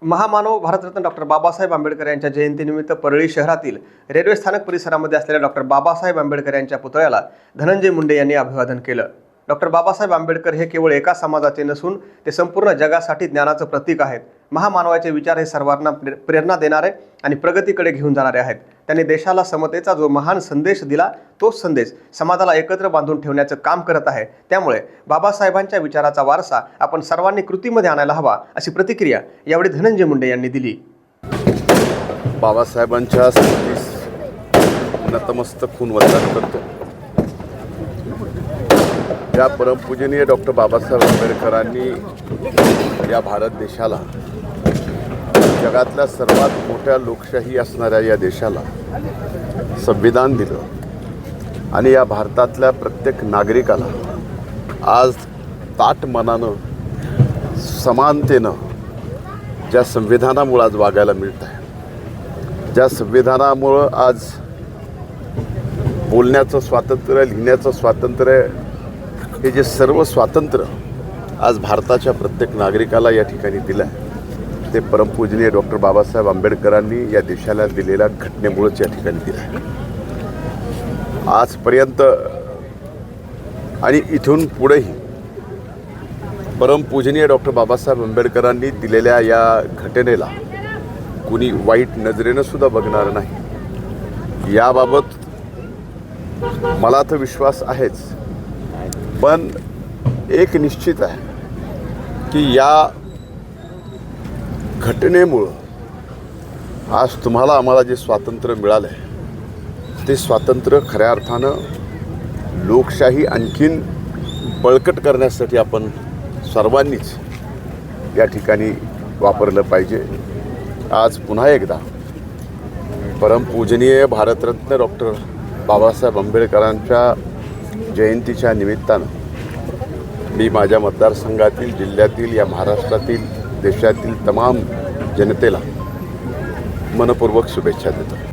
महामानव भारतरत्न डॉक्टर बाबासाहेब आंबेडकर यांच्या जयंतीनिमित्त परळी शहरातील रेल्वे स्थानक परिसरामध्ये असलेल्या डॉक्टर बाबासाहेब आंबेडकर यांच्या पुतळ्याला धनंजय मुंडे यांनी अभिवादन केलं। डॉक्टर बाबासाहेब आंबेडकर हे केवळ एका समाजाचे नसून ते संपूर्ण जगासाठी ज्ञानाचं प्रतीक आहेत। महामानवाचे विचार हे सर्वांना प्रेरणा देणारे आणि प्रगतीकडे घेऊन जाणारे आहेत। त्यांनी देशाला समतेचा जो महान संदेश दिला तोच संदेश समाजाला एकत्र बांधून ठेवण्याचं काम करत आहे। त्यामुळे बाबासाहेबांच्या विचाराचा वारसा आपण सर्वांनी कृतीमध्ये आणायला हवा अशी प्रतिक्रिया यावेळी धनंजय मुंडे यांनी दिली। बाबासाहेबांच्या स्मृतीस नतमस्तक होऊन वंदन करतो। या परमपूजनीय डॉक्टर बाबासाहेब आंबेडकरांनी या भारत देशाला, जगातल्या सर्वात मोठ्या लोकशाही असणाऱ्या या देशाला संविधान दिलं आणि या भारतातल्या प्रत्येक नागरिकाला आज ताठ मनानं समानतेनं ज्या संविधानामुळे आज वागायला मिळत आहे, ज्या संविधानामुळं आज बोलण्याचं स्वातंत्र्य, लिहिण्याचं स्वातंत्र्य, हे जे सर्व स्वातंत्र्य आज भारताच्या प्रत्येक नागरिकाला या ठिकाणी दिलं आहे, ते परमपूजनीय डॉक्टर बाबासाहेब आंबेडकरांनी या देशाला दिलेल्या घटनेमुळेच या ठिकाणी दिलं आहे। आजपर्यंत आणि इथून पुढेही परमपूजनीय डॉक्टर बाबासाहेब आंबेडकरांनी दिलेल्या या घटनेला कुणी वाईट नजरेनं सुद्धा बघणार नाही। याबाबत मला तर विश्वास आहेच, पण एक निश्चित आहे की या घटनेमुळं आज तुम्हाला आम्हाला जे स्वातंत्र्य मिळालं आहे, ते स्वातंत्र्य खऱ्या अर्थानं लोकशाही आणखीन बळकट करण्यासाठी आपण सर्वांनीच या ठिकाणी वापरलं पाहिजे। आज पुन्हा एकदा परमपूजनीय भारतरत्न डॉक्टर बाबासाहेब आंबेडकरांच्या जयंतीच्या निमित्तानं मी माझ्या मतदारसंघातील, जिल्ह्यातील, या महाराष्ट्रातील, देशातील तमाम जनतेला मनपूर्वक शुभेच्छा देतो।